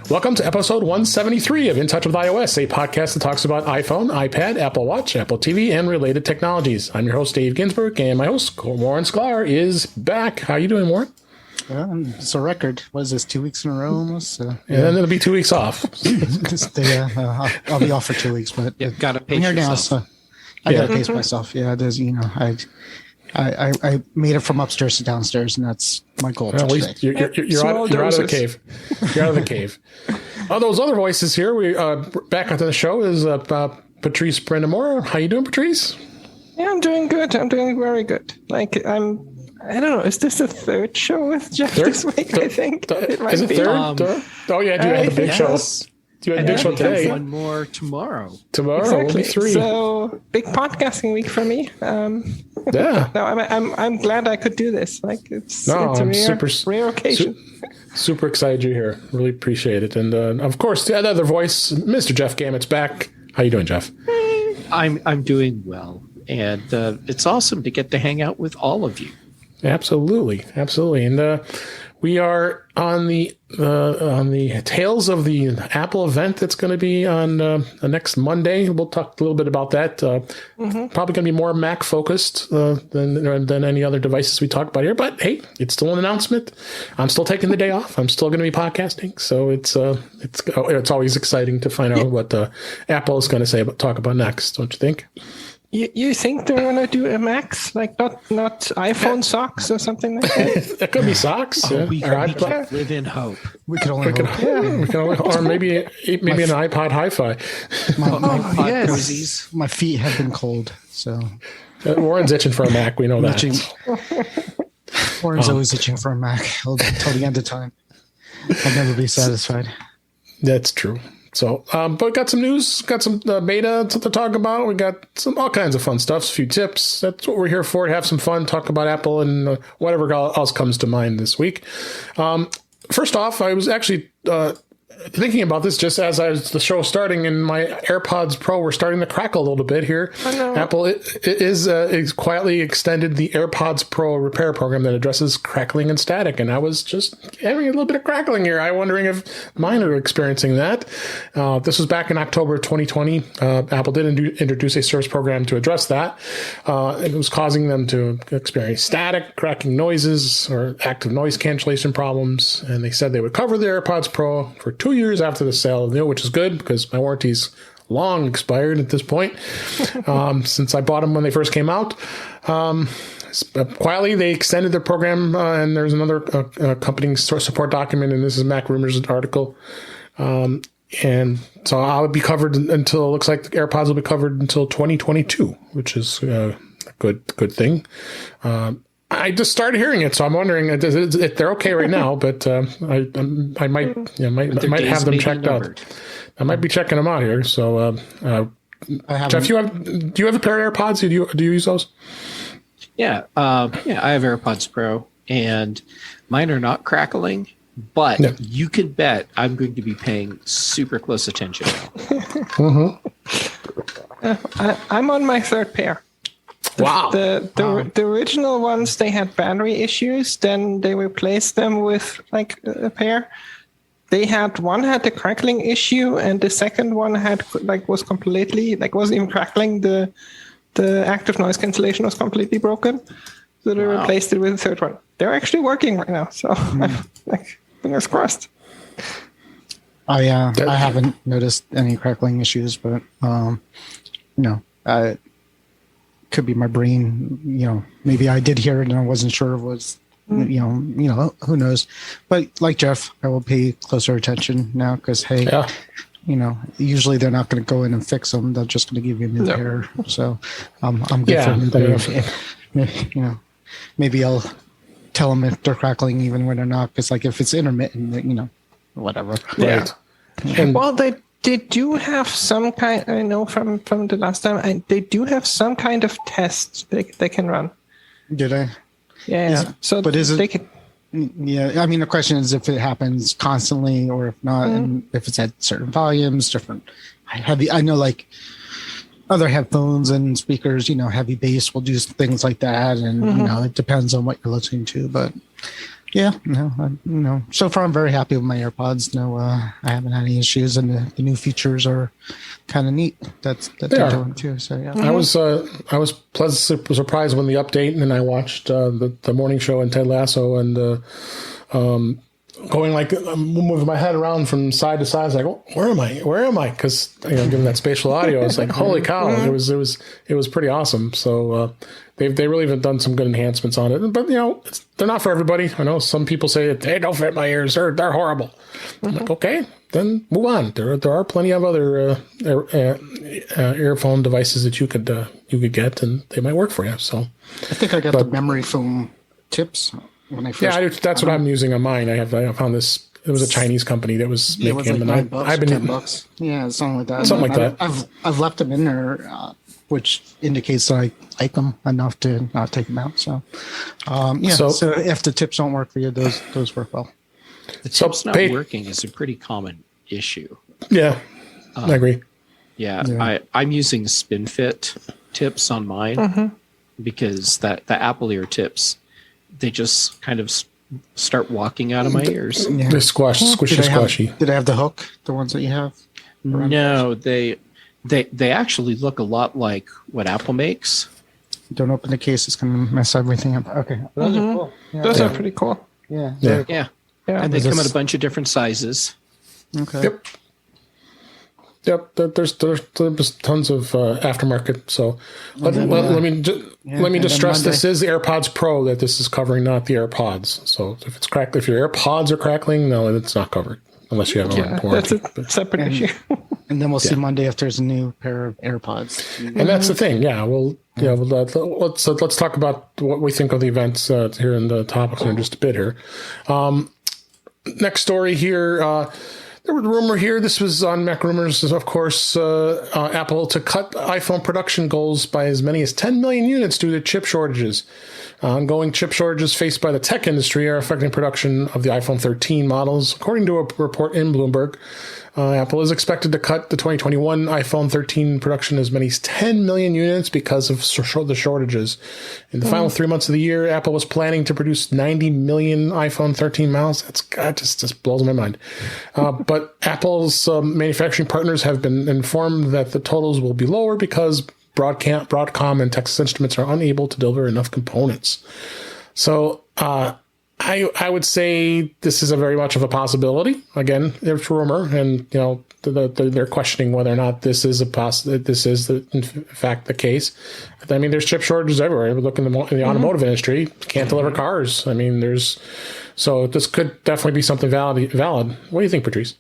Welcome to episode 173 of In Touch with iOS, a podcast that talks about iPhone, iPad, Apple Watch, Apple TV, and related technologies. I'm your host, Dave Ginsburg, and my host, Warren Sklar, is back. How you doing, Warren? It's a record. What is this, 2 weeks in a row almost? And then it'll be 2 weeks off. I'll be off for 2 weeks, but got to pace yourself. Now, so I got to pace myself. Yeah, it is. I made it from upstairs to downstairs, and that's my goal. Well, at least you're out of the cave. You're out of the cave. Oh, those other voices here. We back onto the show is Patrice Brend'Amour. How you doing, Patrice? Yeah, I'm doing good. I'm doing very good. I don't know. Is this the third show with Jeff this week? I think is it third? Oh yeah, you had the big show. You had a big show today. One more tomorrow. Tomorrow will be 3. So big podcasting week for me. Yeah. No, I'm glad I could do this. Like it's a rare occasion. Super excited you're here. Really appreciate it. And of course, the other voice, Mr. Jeff Gamet's back. How you doing, Jeff? I'm doing well, and it's awesome to get to hang out with all of you. Absolutely. And we are on the tails of the Apple event that's going to be on the next Monday. We'll talk a little bit about that. Probably going to be more Mac focused than any other devices we talk about here. But hey, it's still an announcement. I'm still taking the day off. I'm still going to be podcasting, so it's always exciting to find out what Apple is going to talk about next. Don't you think? You think they're gonna do a Max, like not iPhone socks or something like that? It could be socks. We can live in hope. We could only hope. Or maybe an iPod Hi-Fi. My feet have been cold, so Warren's itching for a Mac. We know that. Warren's always itching for a Mac till the end of time. I'll never be satisfied. That's true. So, but got some news, got some beta to talk about. We got all kinds of fun stuff, a few tips. That's what we're here for, to have some fun, talk about Apple and whatever else comes to mind this week. First off, I was actually thinking about this just as the show was starting, and my AirPods Pro were starting to crackle a little bit here. Oh, no. Apple is quietly extended the AirPods Pro repair program that addresses crackling and static, and I was just having a little bit of crackling here. I'm wondering if mine are experiencing that. This was back in October of 2020. Apple did introduce a service program to address that. It was causing them to experience static, cracking noises, or active noise cancellation problems, and they said they would cover the AirPods Pro for 2 years after the sale of the new, which is good because my warranty's long expired at this point since I bought them when they first came out. Quietly, they extended their program, and there's another accompanying support document, and this is Mac Rumors article. And so I'll be covered until, it looks like the AirPods will be covered until 2022, which is a good thing. I just started hearing it, so I'm wondering if they're okay right now. But I might have them checked out. I might be checking them out here. So, Jeff, do you have a pair of AirPods? Do you use those? Yeah, I have AirPods Pro, and mine are not crackling. But you can bet I'm going to be paying super close attention. I'm on my third pair. Wow. The original ones, they had battery issues. Then they replaced them with like a pair. One had the crackling issue, and the second one was completely wasn't even crackling. The active noise cancellation was completely broken. So they replaced it with the third one. They're actually working right now. So fingers crossed. I haven't noticed any crackling issues, but could be my brain, maybe I did hear it and I wasn't sure it was, who knows. But like Jeff, I will pay closer attention now because, usually they're not going to go in and fix them. They're just going to give you a new pair. So I'm good for a new pair. Maybe I'll tell them if they're crackling even when they're not. Because if it's intermittent, whatever. Right. Well, they do have some kind. I know from the last time, they do have some kind of test they can run. Did I? Yeah. Is it? They can. Yeah, I mean the question is if it happens constantly or if not, and if it's at certain volumes, different. I know other headphones and speakers, heavy bass will do things like that, and it depends on what you're listening to. But Yeah, no. So far, I'm very happy with my AirPods. No, I haven't had any issues, and the new features are kind of neat. That they're doing too. So yeah, I was pleasantly surprised when the update, and then I watched the morning show and Ted Lasso, and going like moving my head around from side to side. I was like, oh, where am I? Because given that spatial audio, I was like, holy cow! It was pretty awesome. So they really have done some good enhancements on it. But they're not for everybody. I know some people say they don't fit my ears. They're horrible. I'm like, okay, then move on. There are plenty of other earphone devices that you could get, and they might work for you. So I think I got the memory foam tips. When I first, that's what I'm using on mine. I found this. It was a Chinese company that was making them, and I've been $10. Yeah, something like that. Something like that. I've left them in there, which indicates that I like them enough to not take them out. So, So if the tips don't work for you, those work well. The tips not working is a pretty common issue. Yeah, I agree. Yeah. I'm using SpinFit tips on mine because the Apple ear tips, they just kind of start walking out of my ears. Yeah. They're squishy. Did I have the hook? The ones that you have? No, they actually look a lot like what Apple makes. Don't open the case; it's going to mess everything up. Okay, those are cool. Yeah. Those are pretty cool. Yeah. Yeah. And they come in a bunch of different sizes. Okay. Yep. There's tons of aftermarket. So let me just stress this is the AirPods Pro that this is covering, not the AirPods. So if your AirPods are crackling, no, it's not covered unless you have a warranty. That's a separate issue. And then we'll see Monday if there's a new pair of AirPods. And that's the thing. Yeah. Let's talk about what we think of the events here in the topics in just a bit here. Next story here. There was a rumor here. This was on Mac Rumors, of course. Apple to cut iPhone production goals by as many as 10 million units due to chip shortages. Ongoing chip shortages faced by the tech industry are affecting production of the iPhone 13 models. According to a report in Bloomberg, Apple is expected to cut the 2021 iPhone 13 production as many as 10 million units because of the shortages. In the final 3 months of the year, Apple was planning to produce 90 million iPhone 13 models. That just blows my mind. But Apple's manufacturing partners have been informed that the totals will be lower because Broadcom and Texas Instruments are unable to deliver enough components. So I would say this is a very much of a possibility. Again, there's rumor, and they're questioning whether or not this is in fact the case. I mean, there's chip shortages everywhere. Look in the automotive industry, can't deliver cars. I mean, so this could definitely be something valid. What do you think, Patrice?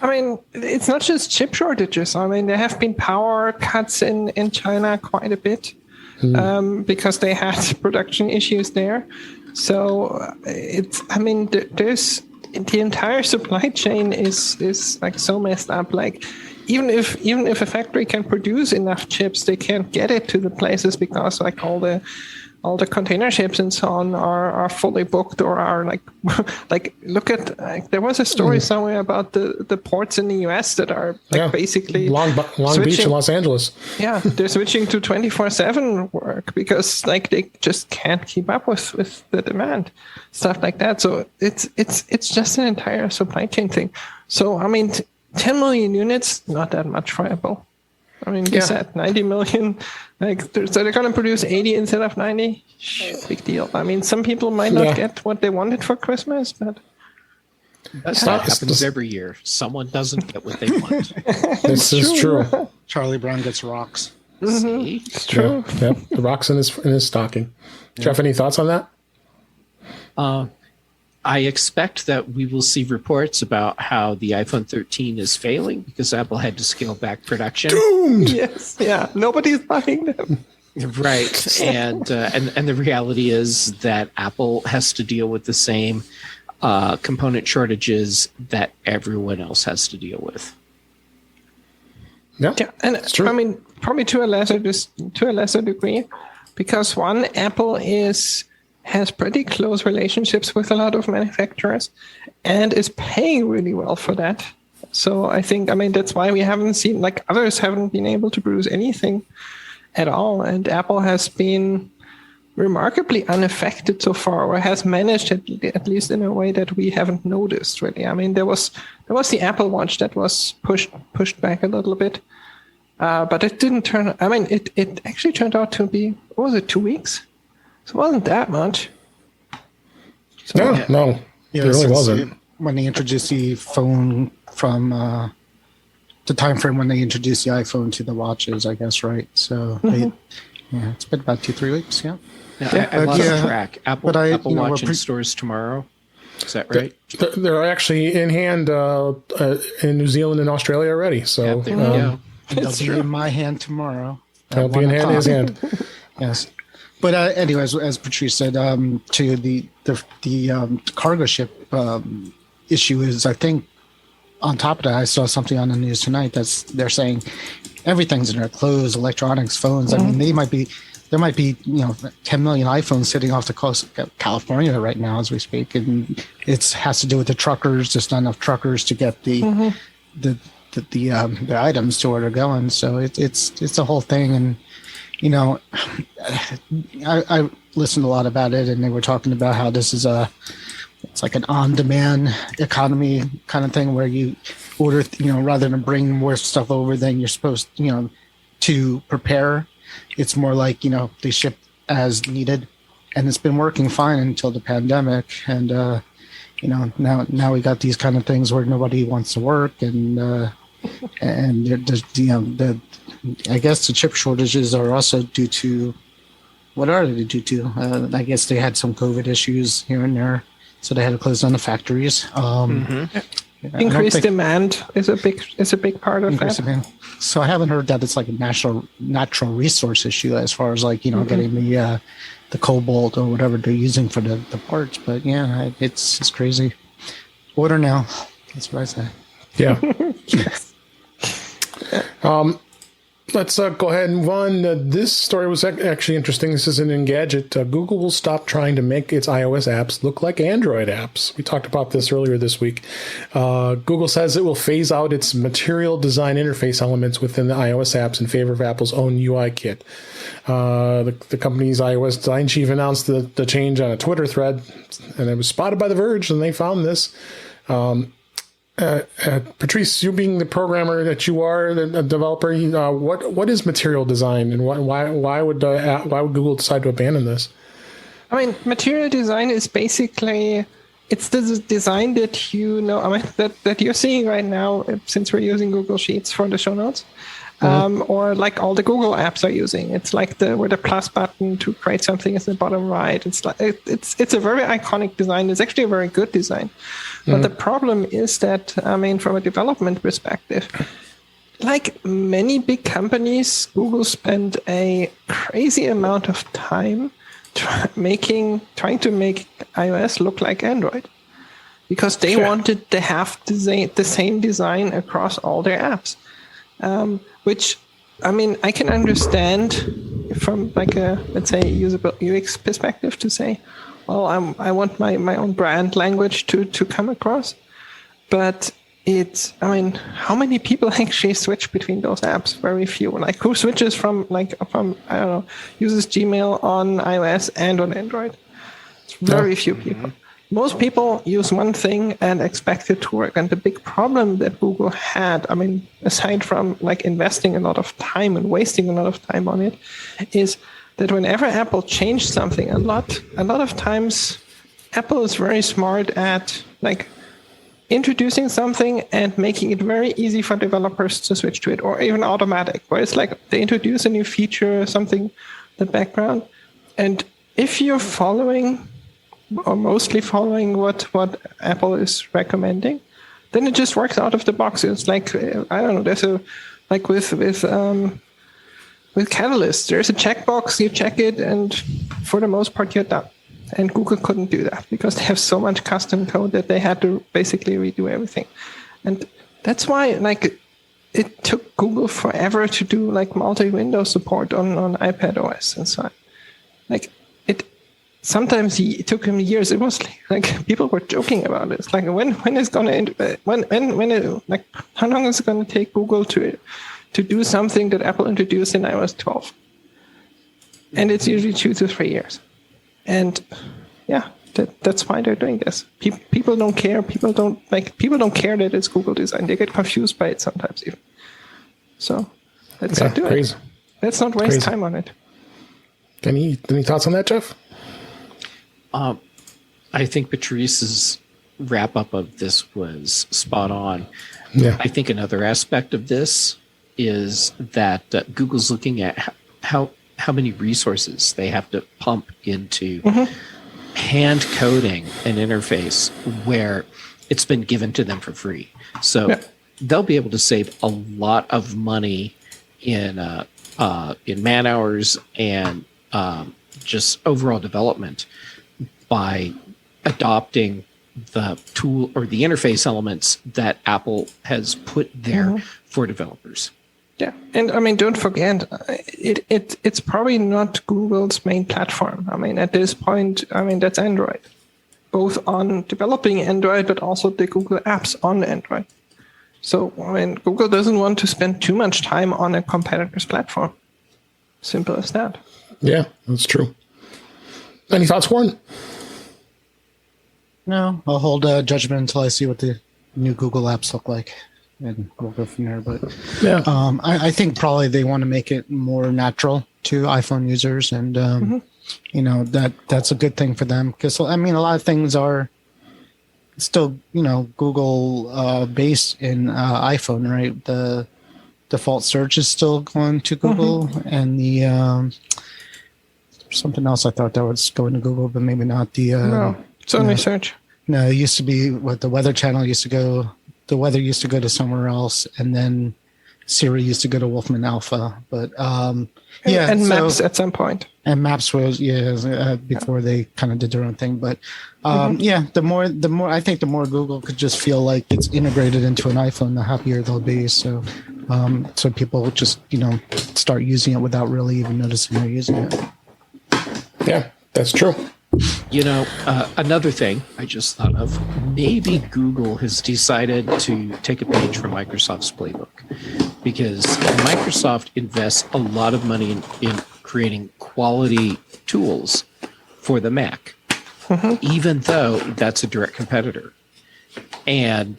I mean, it's not just chip shortages. I mean, there have been power cuts in China quite a bit because they had production issues there. So there's the entire supply chain is like so messed up. Like even if a factory can produce enough chips, they can't get it to the places because like all the container ships and so on are fully booked or are like look at there was a story somewhere about the ports in the US that are basically Long Beach and Los Angeles. Yeah, they're switching to 24/7 work because they just can't keep up with the demand, stuff like that. So it's just an entire supply chain thing. So I mean, 10 million units, not that much for Apple. I mean, you said 90 million. So they're going to produce 80 instead of 90. Big deal. I mean, some people might not get what they wanted for Christmas, but that happens every year. Someone doesn't get what they want. This is true. Charlie Brown gets rocks. See? It's true. Yeah, the rocks in his stocking. Jeff, any thoughts on that? I expect that we will see reports about how the iPhone 13 is failing because Apple had to scale back production. Doomed! Yes, yeah. Nobody's buying them. Right. And the reality is that Apple has to deal with the same component shortages that everyone else has to deal with. Yeah, and it's true. I mean, probably to a lesser degree, because one, Apple has pretty close relationships with a lot of manufacturers and is paying really well for that. So I think, that's why we haven't seen, others haven't been able to produce anything at all. And Apple has been remarkably unaffected so far, or has managed at least in a way that we haven't noticed really. I mean, there was the Apple Watch that was pushed back a little bit, but it didn't turn. I mean, it actually turned out to be, what was it, 2 weeks? So it wasn't that much. So, no, yeah, it really wasn't. When they introduced the phone from the time frame when they introduced the iPhone to the watches, I guess, right? So it's been about 2-3 weeks. Yeah. I lost track. Apple Watch in stores tomorrow. Is that right? They're actually in hand in New Zealand and Australia already. So they'll be in my hand tomorrow. They'll be in his hand. Yes. But anyways, as Patrice said, to the cargo ship issue is, I think, on top of that, I saw something on the news tonight they're saying everything's in there: clothes, electronics, phones. I mean, there might be 10 million iPhones sitting off the coast of California right now as we speak, and it has to do with the truckers. There's not enough truckers to get the items to where they're going. So it's a whole thing. And I listened a lot about it, and they were talking about how this is it's like an on-demand economy kind of thing where you order, rather than bring more stuff over than you're supposed, to prepare. It's more like, they ship as needed, and it's been working fine until the pandemic. And, now we got these kind of things where nobody wants to work, and there's, I guess the chip shortages are also due to, what are they due to? I guess they had some COVID issues here and there, so they had to close down the factories. Increased demand is a big part of that. Demand. So I haven't heard that it's like a natural resource issue as far as like getting the cobalt or whatever they're using for the parts. But yeah, it's crazy. Order now. That's what I say. Yeah. Let's go ahead and move on. This story was actually interesting. This is an Engadget. Google will stop trying to make its iOS apps look like Android apps. We talked about this earlier this week. Google says it will phase out its material design interface elements within the iOS apps in favor of Apple's own UI kit. The company's iOS design chief announced the change on a Twitter thread, and it was spotted by The Verge, and they found this. Patrice, you being the programmer that you are, a developer, what is material design, and why would Google decide to abandon this? I mean, material design is basically, it's the design that that you're seeing right now, since we're using Google Sheets for the show notes, or like all the Google apps are using. It's like where the plus button to create something is in the bottom right. It's like it's a very iconic design. It's actually a very good design. But the problem is that, from a development perspective, like many big companies, Google spent a crazy amount of time trying to make iOS look like Android, because they wanted to have the same design across all their apps. Which, I can understand from like a, let's say, usable UX perspective to say, well, I want my own brand language to come across. But how many people actually switch between those apps? Very few. Like, who switches from I don't know, uses Gmail on iOS and on Android? It's very few people. Most people use one thing and expect it to work. And the big problem that Google had, aside from like investing a lot of time and wasting a lot of time on it, is that whenever Apple changed something a lot of times, Apple is very smart at like introducing something and making it very easy for developers to switch to it, or even automatic, where it's like they introduce a new feature, something in the background. And if you're following, or mostly following what Apple is recommending, then it just works out of the box. It's like, I don't know, there's with Catalyst, there's a checkbox, you check it, and for the most part, you're done. And Google couldn't do that because they have so much custom code that they had to basically redo everything. And that's why, it took Google forever to do multi-window support on iPad OS and so on. Sometimes it took him years. It was like people were joking about it. It's like when is gonna how long is it gonna take Google to do something that Apple introduced in iOS 12? and it's usually 2 to 3 years. And yeah, that's why they're doing this. People don't care. People don't care that it's Google design. They get confused by it sometimes even. So let's not do it. Let's not waste time on it. Any thoughts on that, Jeff? I think Patrice's wrap up of this was spot on. Yeah. I think another aspect of this is that Google's looking at how many resources they have to pump into hand coding an interface where it's been given to them for free. So they'll be able to save a lot of money in man hours and just overall development by adopting the tool or the interface elements that Apple has put there for developers. Yeah, and I mean, don't forget, it's probably not Google's main platform. I mean, at this point, that's Android, both on developing Android, but also the Google apps on Android. So, I mean, Google doesn't want to spend too much time on a competitor's platform. Simple as that. Yeah, that's true. Any thoughts, Warren? No, I'll hold judgment until I see what the new Google apps look like, and we'll go from there. But yeah, I think probably they want to make it more natural to iPhone users, and that's a good thing for them, because I mean, a lot of things are still Google based in iPhone, right? The default search is still going to Google, and the something else I thought that was going to Google, but maybe not. No, it's only search. No, it used to be what the Weather Channel used to go. The weather used to go to somewhere else, and then Siri used to go to Wolfman Alpha. But and Maps at some point. And Maps was before they kind of did their own thing. But the more I think the more Google could just feel like it's integrated into an iPhone, the happier they'll be. So people just start using it without really even noticing they're using it. Yeah, that's true. Another thing I just thought of, maybe Google has decided to take a page from Microsoft's playbook, because Microsoft invests a lot of money in creating quality tools for the Mac, even though that's a direct competitor. And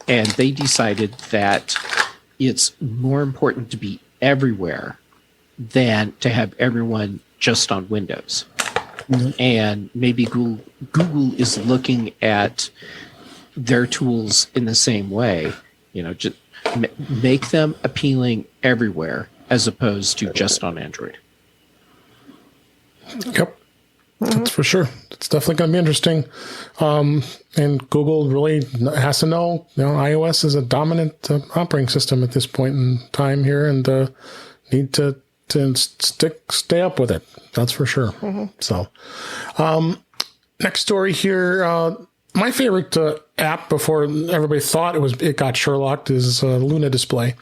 they decided that it's more important to be everywhere than to have everyone just on Windows. And maybe Google is looking at their tools in the same way, just make them appealing everywhere as opposed to just on Android. Yep, that's for sure. It's definitely going to be interesting. And Google really has to know, iOS is a dominant operating system at this point in time here, and need to stay up with it. That's for sure. So, next story here. My favorite app before everybody thought it got sherlocked is Luna Display.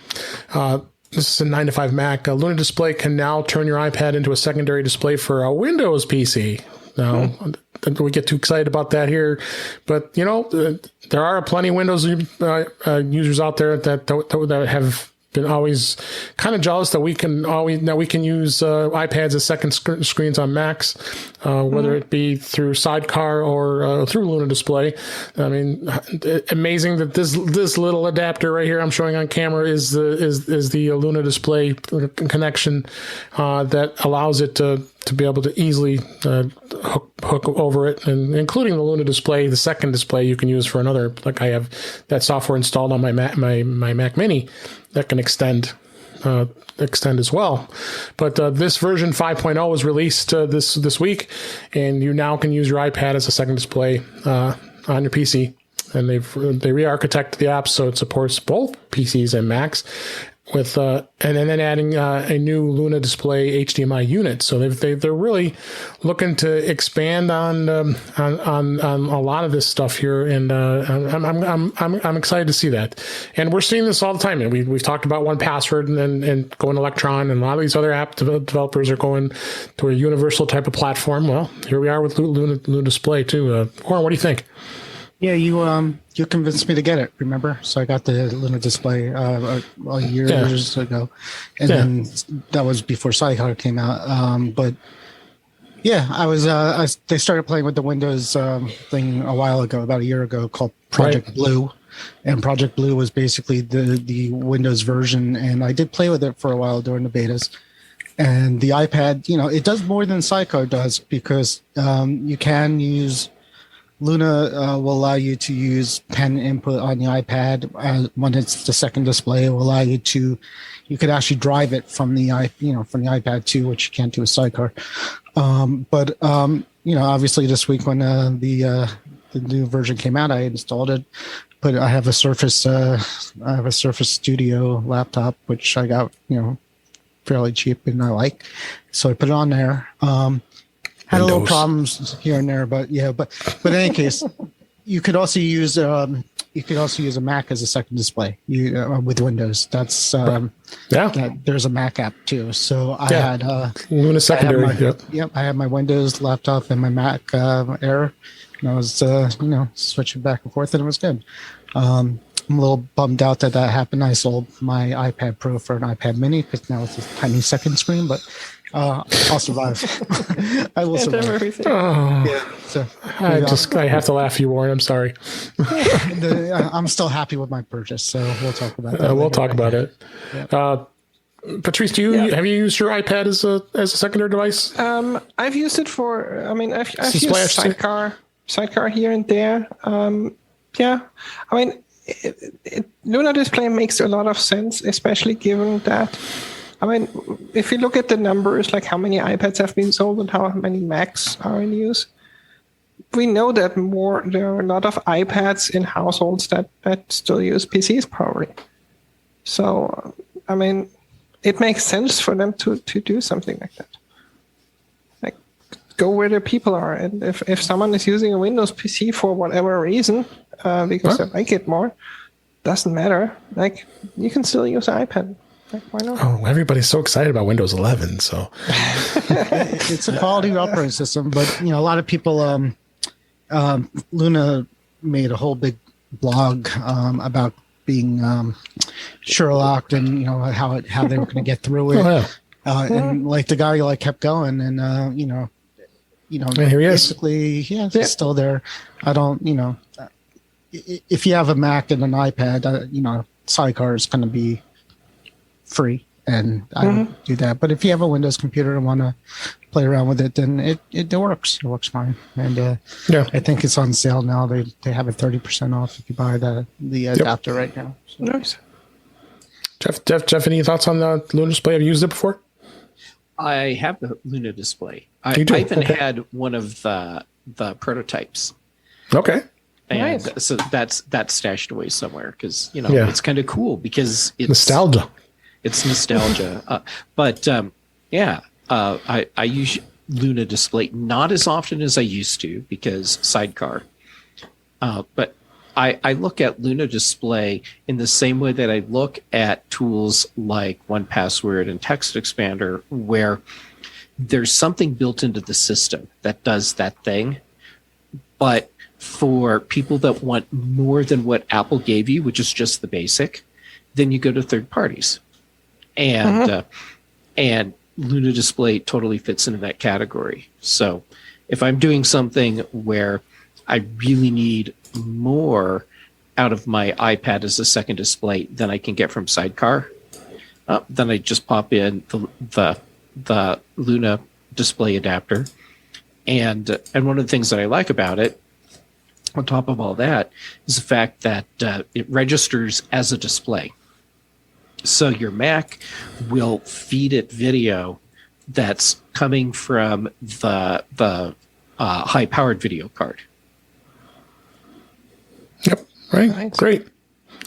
This is a 9 to 5 Mac. Luna Display can now turn your iPad into a secondary display for a Windows PC. Now, we get too excited about that here, but there are plenty of Windows users out there that have been always kind of jealous that we can use iPads as second screens on Macs, whether it be through Sidecar or through Luna Display. I mean, amazing that this little adapter right here I'm showing on camera is the Luna Display connection that allows it to be able to easily hook over it, and including the Luna Display, the second display you can use for another. Like I have that software installed on my Mac Mini that can extend as well. But this version 5.0 was released this week, and you now can use your iPad as a second display on your PC. And they re-architected the app so it supports both PCs and Macs, with and then adding a new Luna Display HDMI unit. So they're really looking to expand on a lot of this stuff here, and I'm excited to see that. And we're seeing this all the time. And we've talked about 1Password and going Electron, and a lot of these other app developers are going to a universal type of platform. Well, here we are with Luna Display too. Warren, what do you think? Yeah, you convinced me to get it. Remember? So I got the Luna display years ago, and then that was before Sidecar came out. But yeah, they started playing with the Windows thing a while ago, about a year ago, called Project Blue, and Project Blue was basically the Windows version, and I did play with it for a while during the betas. And the iPad, it does more than Sidecar does, because you can use Luna will allow you to use pen input on the iPad when it's the second display. It will allow you could actually drive it from the from the iPad too, which you can't do with Sidecar. But obviously this week when the new version came out, I installed it. But I have a Surface Studio laptop, which I got fairly cheap and I like, so I put it on there. Had a little problems here and there, but in any case, you could also use a Mac as a second display with Windows. That's there's a Mac app too. So I had Luna secondary. I had my Windows laptop and my Mac Air, and I was switching back and forth, and it was good. I'm a little bummed out that happened. I sold my iPad Pro for an iPad Mini because now it's a tiny second screen, but I'll survive. I will survive. I have to laugh, you Warren. I'm sorry. I'm still happy with my purchase, so we'll talk about that. We'll talk about it. Yeah. Patrice, have you used your iPad as a secondary device? I've used it for. I've used Sidecar here and there. Luna Display makes a lot of sense, especially given that. If you look at the numbers, like how many iPads have been sold and how many Macs are in use, we know that there are a lot of iPads in households that still use PCs probably. So, it makes sense for them to do something like that. Like, go where the people are. And if someone is using a Windows PC for whatever reason, because they like it more, doesn't matter. Like, you can still use an iPad. Like, why not? Oh, everybody's so excited about Windows 11. So it's a quality operating system, but a lot of people. Luna made a whole big blog about being sherlocked and how they were going to get through it. And like the guy kept going, and and here he basically is. It's still there. I don't if you have a Mac and an iPad, Sidecar is going to be free, and I would do that. But if you have a Windows computer and want to play around with it, then it works. It works fine. And I think it's on sale now. They have it 30% off if you buy the adapter right now. So. Nice. Jeff, any thoughts on the Luna Display? Have you used it before? I have the Luna Display. I even had one of the prototypes. Okay. And so that's stashed away somewhere because it's kind of cool because it's nostalgia. It's nostalgia. I use Luna Display not as often as I used to because Sidecar. But I look at Luna Display in the same way that I look at tools like 1Password and Text Expander, where there's something built into the system that does that thing. But for people that want more than what Apple gave you, which is just the basic, then you go to third parties. And Luna Display totally fits into that category. So if I'm doing something where I really need more out of my iPad as a second display than I can get from Sidecar, then I just pop in the Luna Display adapter. And one of the things that I like about it, on top of all that, is the fact that it registers as a display. So your Mac will feed it video that's coming from the high-powered video card. Yep. Right. Nice. Great.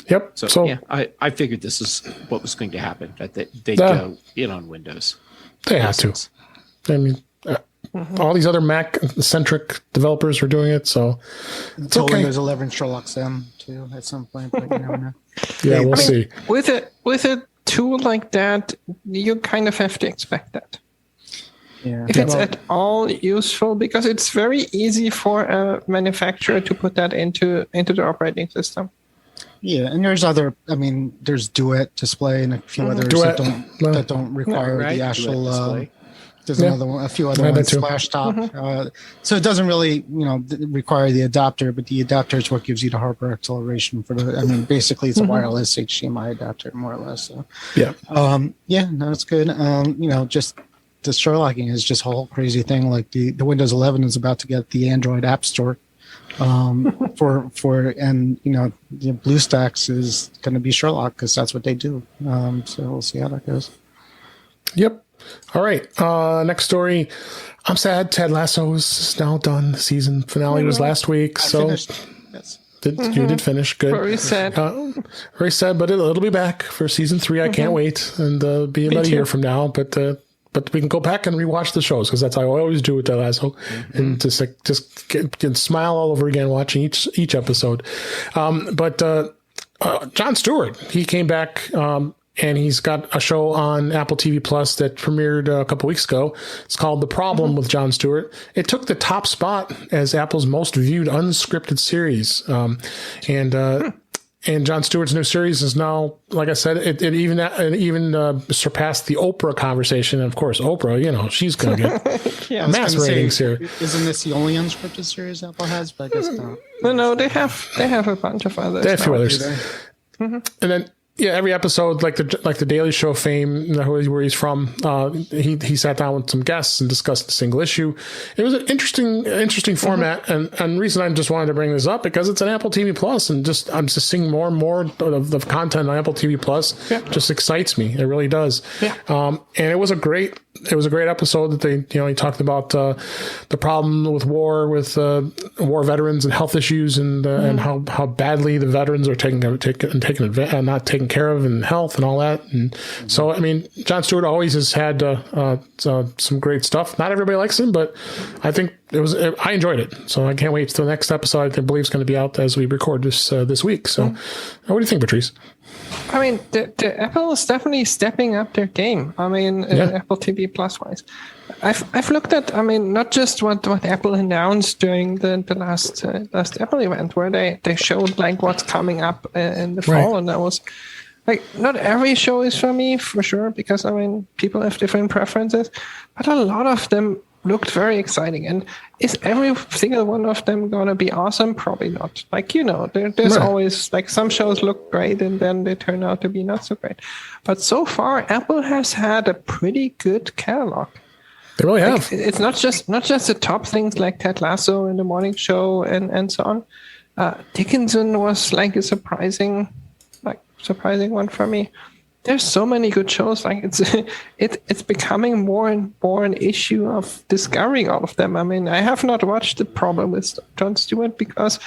Yep. So I figured this is what was going to happen. That they'd go in on Windows. They have to. I mean, all these other Mac-centric developers are doing it, so it's okay. Windows 11 Sherlock's them too at some point. But we'll see. With a tool like that, you kind of have to expect that. Yeah. if it's at all useful, because it's very easy for a manufacturer to put that into the operating system. Yeah, and there's there's Duet Display and a few others that don't require the actual. There's another one, a few other ones, Splashtop. So it doesn't really, require the adapter, but the adapter is what gives you the hardware acceleration for basically it's a wireless HDMI adapter, more or less. So. Yeah. It's good. Just the Sherlocking is just a whole crazy thing. Like the Windows 11 is about to get the Android App Store. The BlueStacks is going to be Sherlock because that's what they do. So we'll see how that goes. Yep. All right. Next story. I'm sad. Ted Lasso is now done. The season finale was last week. I finished. Yes. You did finish. Good. Very sad. Very sad, but it'll be back for season 3. I can't wait. And be about a year from now. But we can go back and rewatch the shows because that's how I always do with Ted Lasso, and just get smile all over again watching each episode. Jon Stewart, he came back. And he's got a show on Apple TV Plus that premiered a couple weeks ago. It's called The Problem with Jon Stewart. It took the top spot as Apple's most viewed unscripted series. And Jon Stewart's new series is now, like I said, it even surpassed the Oprah conversation. And of course, Oprah, she's going to get mass ratings here. Isn't this the only unscripted series Apple has? But I guess not. No, they have a bunch of others. They have a few others. And then. Yeah, every episode, like the Daily Show fame, where he's from, he sat down with some guests and discussed a single issue. It was an interesting format, and the reason I just wanted to bring this up because it's an Apple TV Plus, and I'm just seeing more and more of the content on Apple TV Plus. Just excites me. It really does. Yeah. And it was a great episode that he talked about the problem with war veterans and health issues and how badly the veterans are not taken care of in health and all that. And so, Jon Stewart always has had some great stuff. Not everybody likes him, but I think I enjoyed it. So I can't wait till the next episode. I believe it's going to be out as we record this week. So what do you think, Patrice? The Apple is definitely stepping up their game. Apple TV Plus wise, I've looked at. Not just what Apple announced during the last Apple event, where they showed like what's coming up in the fall, and that was like not every show is for me for sure because people have different preferences, but a lot of them looked very exciting. And is every single one of them going to be awesome? Probably not. There's always like some shows look great and then they turn out to be not so great. But so far, Apple has had a pretty good catalog. They really have. It's not just the top things like Ted Lasso and The Morning Show and so on. Dickinson was like a surprising one for me. There's so many good shows. Like it's becoming more and more an issue of discovering all of them. I have not watched The Problem with Jon Stewart because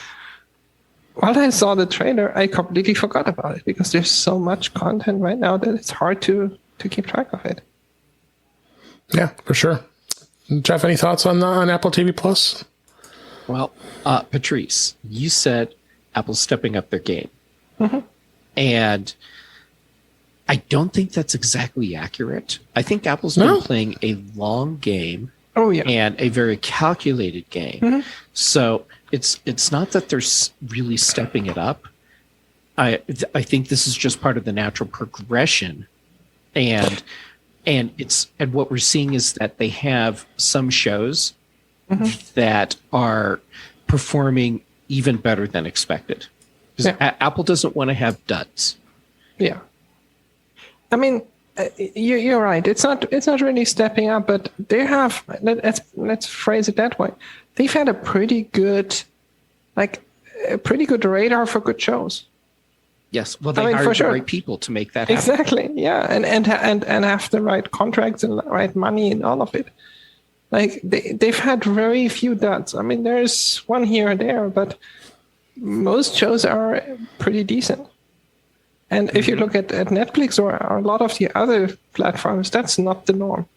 while I saw the trailer, I completely forgot about it because there's so much content right now that it's hard to keep track of it. Yeah, for sure. Jeff, any thoughts on Apple TV Plus? Well, Patrice, you said Apple's stepping up their game, and I don't think that's exactly accurate. I think Apple's been playing a long game and a very calculated game. So it's not that they're really stepping it up. I think this is just part of the natural progression. And what we're seeing is that they have some shows that are performing even better than expected. Apple doesn't want to have duds. Yeah. You're right. It's not really stepping up, but they have. Let's phrase it that way. They've had a pretty good radar for good shows. Yes, well, they hired the right people to make that happen. Exactly. Yeah, and have the right contracts and the right money and all of it. Like they've had very few duds. There's one here or there, but most shows are pretty decent. And if you look at Netflix or a lot of the other platforms, that's not the norm.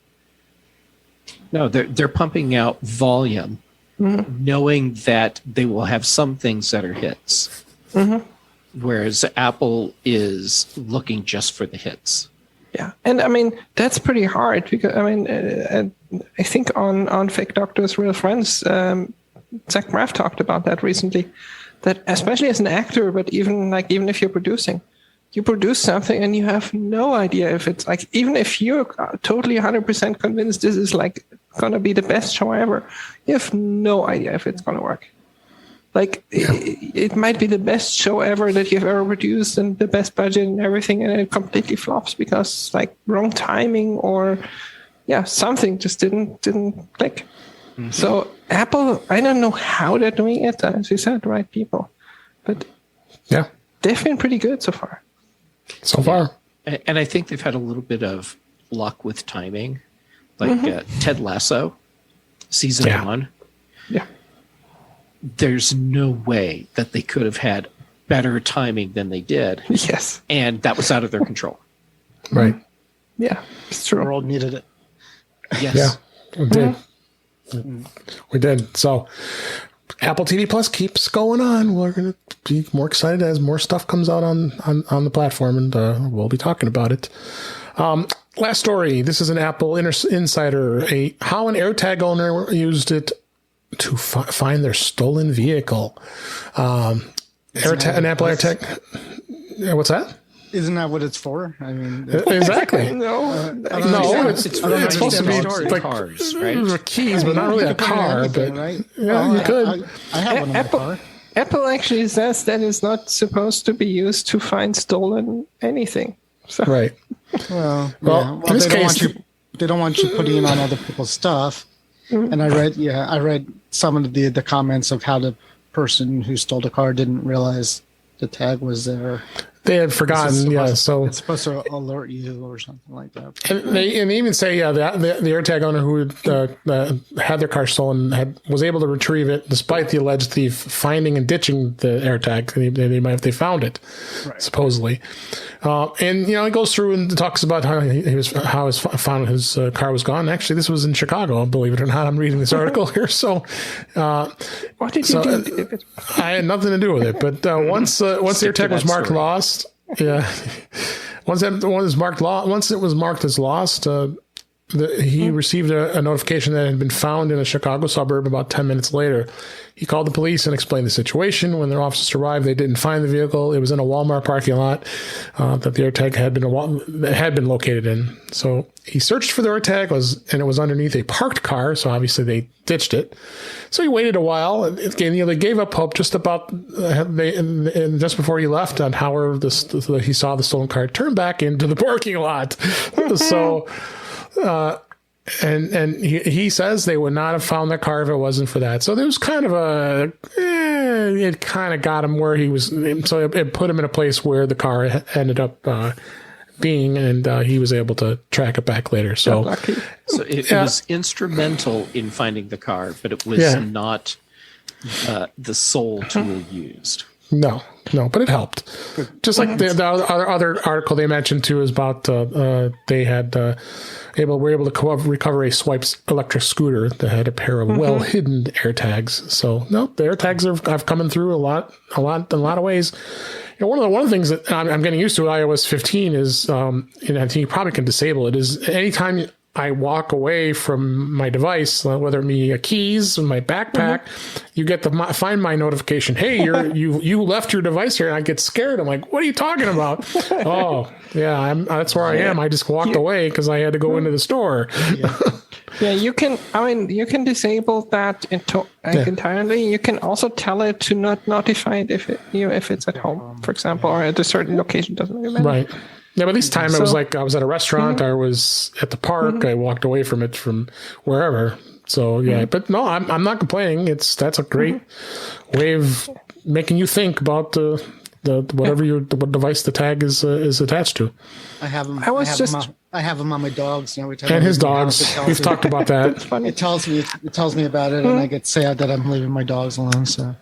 No, they're pumping out volume, knowing that they will have some things that are hits. Whereas Apple is looking just for the hits. Yeah, and I mean that's pretty hard because I mean I think on Fake Doctors Real Friends, Zach Braff talked about that recently. That especially as an actor, but even if you're producing, you produce something and you have no idea if it's like, even if you're totally 100% convinced this is like gonna be the best show ever, you have no idea if it's gonna work. Like it might be the best show ever that you've ever produced and the best budget and everything, and it completely flops because like wrong timing or something just didn't click. Mm-hmm. So Apple, I don't know how they're doing it. As you said, right people, but they've been pretty good so far. So far, and I think they've had a little bit of luck with timing, like Ted Lasso, season 1. Yeah. There's no way that they could have had better timing than they did. Yes. And that was out of their control. Right. Yeah, it's true. The world needed it. Yes. Yeah, we did. We did. So Apple TV Plus keeps going on. We're going to be more excited as more stuff comes out on the platform, and we'll be talking about it. Last story. This is an Apple Insider. How an AirTag owner used it to find their stolen vehicle. An Apple AirTag. What's that? Isn't that what it's for? I mean, exactly. No, it's supposed to be like cars, right? Keys, but not really a car. But right? you could. I have one in my car. Apple actually says that it's not supposed to be used to find stolen anything. So. Right. Well, in this case, they don't want you putting it on other people's stuff. And I read some of the comments of how the person who stole the car didn't realize the tag was there. They had forgotten, so it's supposed to alert you or something like that. And they even say, the AirTag owner who had their car stolen was able to retrieve it despite the alleged thief finding and ditching the AirTag. They found it, supposedly. And it goes through and talks about how his car was gone. Actually, this was in Chicago, believe it or not. I'm reading this article here. So, what did you do? I had nothing to do with it. But once the AirTag was marked lost. Yeah. Once it was marked as lost, he received a notification that it had been found in a Chicago suburb about 10 minutes later. He called the police and explained the situation. When their officers arrived, they didn't find the vehicle. It was in a Walmart parking lot that the AirTag had been located in. So he searched for the AirTag, and it was underneath a parked car. So obviously they ditched it. So he waited a while. They gave up hope just just before he left on how he saw the stolen car turn back into the parking lot. So. And he says they would not have found that car if it wasn't for that. So there was kind of it kind of got him where he was. So it put him in a place where the car ended up being, and he was able to track it back later. So it was instrumental in finding the car, but it was not the sole tool used. No, but it helped. Just like the other article they mentioned too is about they had were able to recover a Swipes electric scooter that had a pair of well hidden AirTags. So the AirTags have coming through a lot of ways. One of the things that I'm getting used to with iOS 15 is, and I think you probably can disable it, is anytime I walk away from my device, whether it be keys, my backpack, you get the Find My notification. Hey, you left your device here, and I get scared. I'm like, what are you talking about? Oh, yeah, that's where I am. I just walked away because I had to go into the store. Yeah, you can. I mean, you can disable that entirely. You can also tell it to not notify it if it's at home, for example, or at a certain location. Doesn't really matter. Right. Yeah, but this time it was like I was at a restaurant, I was at the park, I walked away from it from wherever. So but no, I'm not complaining. That's a great way of making you think about what device the tag is attached to. I have them. I have them on my dogs. And his dogs. We've talked about that. It tells me about it, and I get sad that I'm leaving my dogs alone. So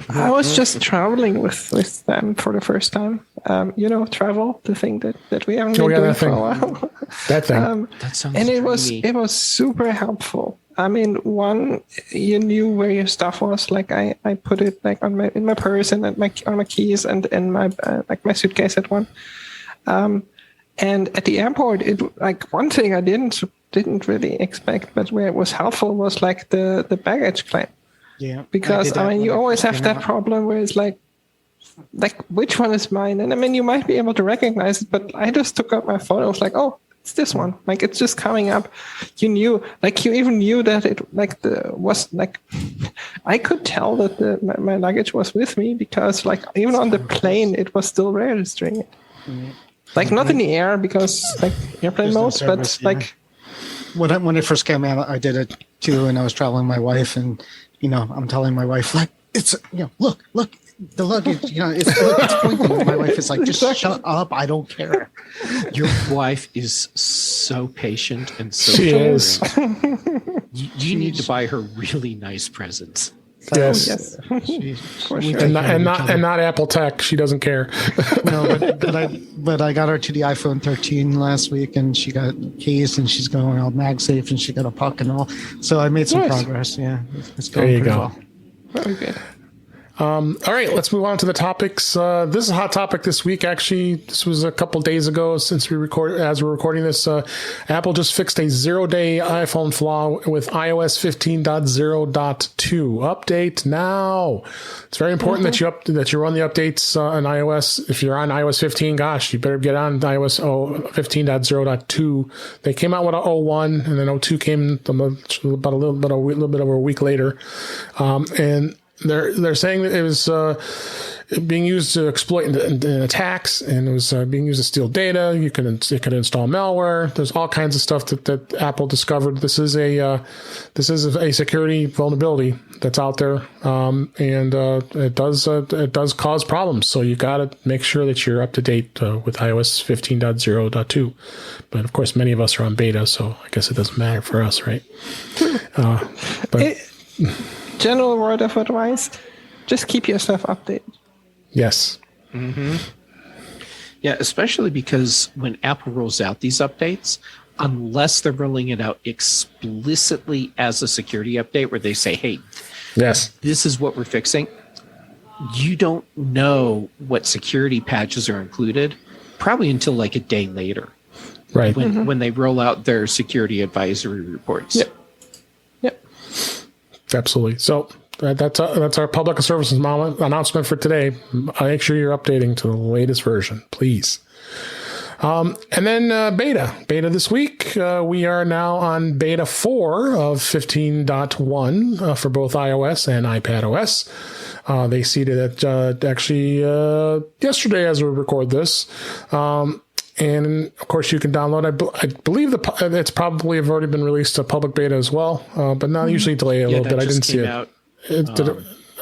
I was just traveling with them for the first time. Travel, the thing that we haven't been doing for a while. That thing. That sounds. And it was super helpful. I mean, one, you knew where your stuff was. Like I put it like in my purse and on my keys and in my my suitcase at one. And at the airport, it like one thing I didn't really expect, but where it was helpful was like the baggage claim. Yeah. Because I mean, you always have that problem where it's like which one is mine? And I mean, you might be able to recognize it, but I just took out my phone. I was like, oh, it's this one. Like it's just coming up. You knew, like you even knew that it I could tell that my luggage was with me because like even on the plane it was still registering it. Like not in the air because like airplane mode, but like when it first came out, I did it too, and I was traveling with my wife, and I'm telling my wife like it's look the luggage, it's pointing. My wife is like, just shut up, I don't care. Your wife is so patient and so she is. You need to buy her really nice presents. Yes. And not Apple Tech. She doesn't care. No, but I got her to the iPhone 13 last week, and she got keys, and she's going all MagSafe, and she got a puck and all. So I made some progress. Yeah, it's going there you pretty go. well. very good. All right, let's move on to the topics. This is a hot topic this week. Actually, this was a couple days ago since we're recording this. Apple just fixed a 0-day iPhone flaw with iOS 15.0.2 update now. It's very important that you run the updates on iOS. If you're on iOS 15, gosh, you better get on iOS 15.0.2. They came out with 01, and then 02 came about a little bit over a week later, and they're saying that it was being used to exploit in attacks, and it was being used to steal data. It could install malware. There's all kinds of stuff that Apple discovered. This is a security vulnerability that's out there, and it does cause problems. So you got to make sure that you're up to date with iOS 15.0.2. But of course, many of us are on beta, so I guess it doesn't matter for us, right? General word of advice, just keep yourself updated. Yes. Mm-hmm. Yeah, especially because when Apple rolls out these updates, unless they're rolling it out explicitly as a security update where they say, hey, yes, this is what we're fixing, you don't know what security patches are included probably until like a day later. Right. When they roll out their security advisory reports. Yep. Absolutely. So that's our public services announcement for today. Make sure you're updating to the latest version, please. And then beta this week. We are now on beta 4 of 15.1 for both iOS and iPadOS. They seeded it actually yesterday as we record this. And of course, you can download. I believe it's probably have already been released to public beta as well, but now usually delay a little bit. I didn't see it.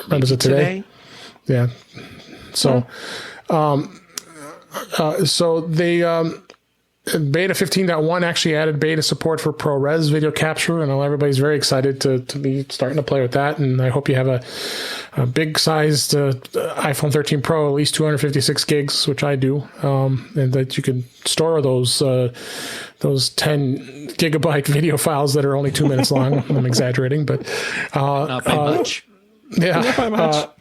Was it today? Yeah. So, so they beta 15.1 actually added beta support for ProRes video capture, and everybody's very excited to be starting to play with that. And I hope you have a big sized iPhone 13 Pro, at least 256 gigs, which I do, and that you can store those 10 gigabyte video files that are only 2 minutes long. I'm exaggerating, but not by much. Yeah.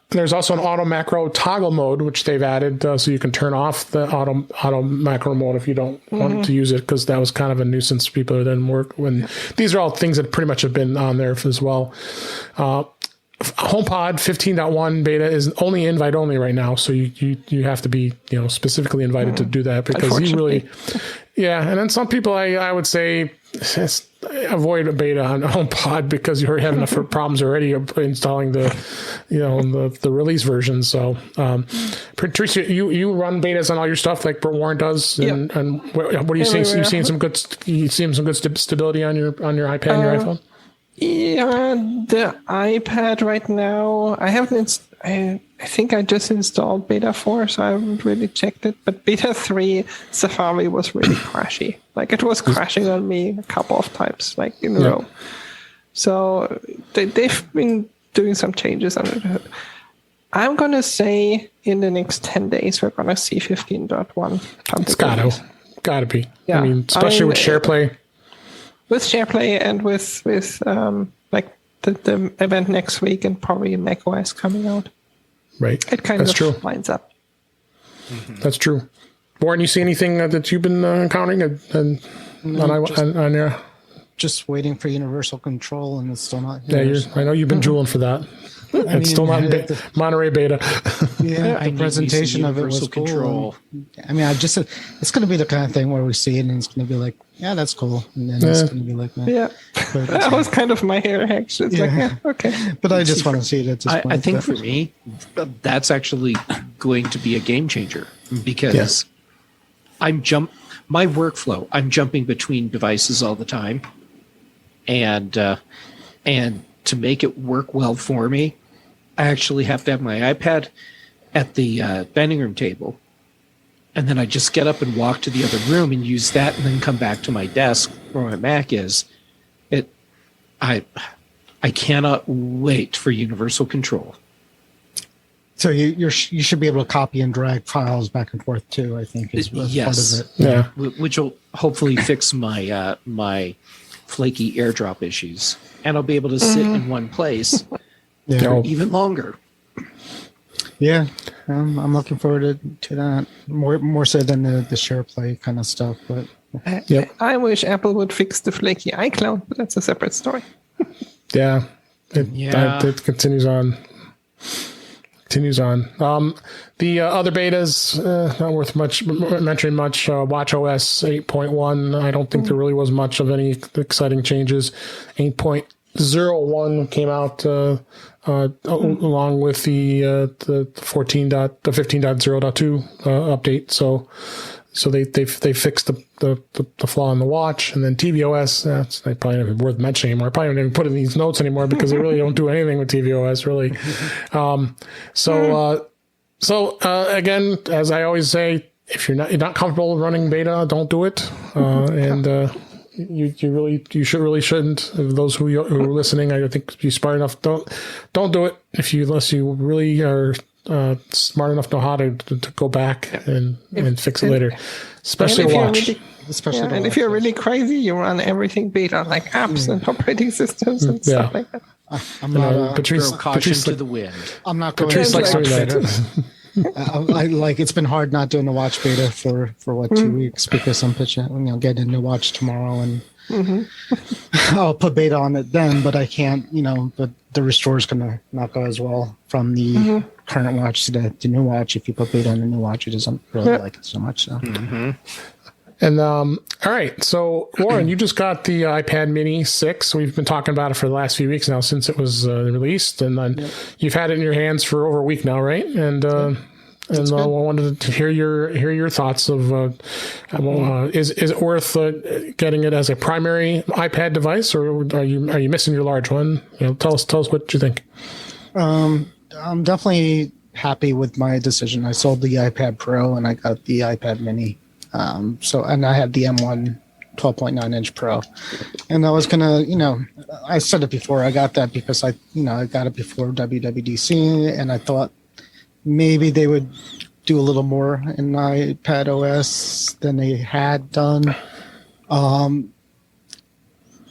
There's also an auto macro toggle mode, which they've added, so you can turn off the auto macro mode if you don't want to use it, because that was kind of a nuisance. People didn't work when these are all things that pretty much have been on there as well. HomePod 15.1 beta is only invite only right now, so you have to be specifically invited to do that, because you really, yeah. And then some people I would say avoid a beta on HomePod because you already have enough problems already installing the release version. So, Patrice, you run betas on all your stuff like Warren does, and what are you seeing? You've seen some good stability on your iPad and your iPhone. Yeah, the iPad right now, I haven't. I think I just installed beta 4, so I haven't really checked it. But beta 3 Safari was really crashy. Like it was crashing on me a couple of times, like in a row. So they've been doing some changes on it. I'm gonna say in the next 10 days we're gonna see 15.1. It's gotta be. Yeah. I mean, especially with SharePlay. With SharePlay and with like the event next week and probably macOS coming out. Right. It kind of lines up. That's true. Warren, you see anything that you've been encountering on your? Just waiting for universal control, and it's still not here. Yeah, I know you've been drooling for that. It's still not in Monterey beta. Yeah, the presentation of it was cool. I mean, it's going to be the kind of thing where we see it, and it's going to be like, yeah, that's cool, and then it's going to be like, yeah, that was kind of my reaction. It's like, yeah, okay. But I just want to see it at this point. I think for me, that's actually going to be a game changer because my workflow. I'm jumping between devices all the time. And to make it work well for me, I actually have to have my iPad at the dining room table. And then I just get up and walk to the other room and use that and then come back to my desk where my Mac is. I cannot wait for universal control. So you should be able to copy and drag files back and forth too, I think, is part of it. Yeah. Which will hopefully fix my my flaky airdrop issues, and I'll be able to sit in one place for even longer. Yeah, I'm looking forward to that more so than the share play kind of stuff. But I wish Apple would fix the flaky iCloud, but that's a separate story. It continues on. The other betas, not worth mentioning much. Watch OS 8.1. I don't think there really was much of any exciting changes. 8.01 came out along with the 15.0.2 update. So they fixed the flaw in the watch, and then tvOS. That's probably not even worth mentioning anymore. I probably don't even put in these notes anymore because they really don't do anything with tvOS really. So again, as I always say, if you're not comfortable running beta, don't do it. You shouldn't. Those who are listening, I think you're smart enough. Don't do it unless you really are smart enough to know how to go back and fix it later, especially watch. And if you're really crazy, you run everything beta, like apps and operating systems and stuff like that. I'm not Patrice to the wind. I'm not going. Patrice likes doing that. It's been hard not doing the watch beta for 2 weeks because I'm getting a new watch tomorrow, and I'll put beta on it then, but I can't, but the restore is going to not go as well from the current watch to the new watch. If you put beta on the new watch, it doesn't really like it so much. So. And all right, so Warren, you just got the iPad Mini 6. We've been talking about it for the last few weeks now since it was released, and then you've had it in your hands for over a week now, right? And I wanted to hear your thoughts of is it worth getting it as a primary iPad device, or are you missing your large one? Tell us what you think. I'm definitely happy with my decision. I sold the iPad Pro and I got the iPad Mini. And I had the M1 12.9-inch Pro, and I was gonna, I said it before. I got that because I got it before WWDC, and I thought maybe they would do a little more in iPad OS than they had done. And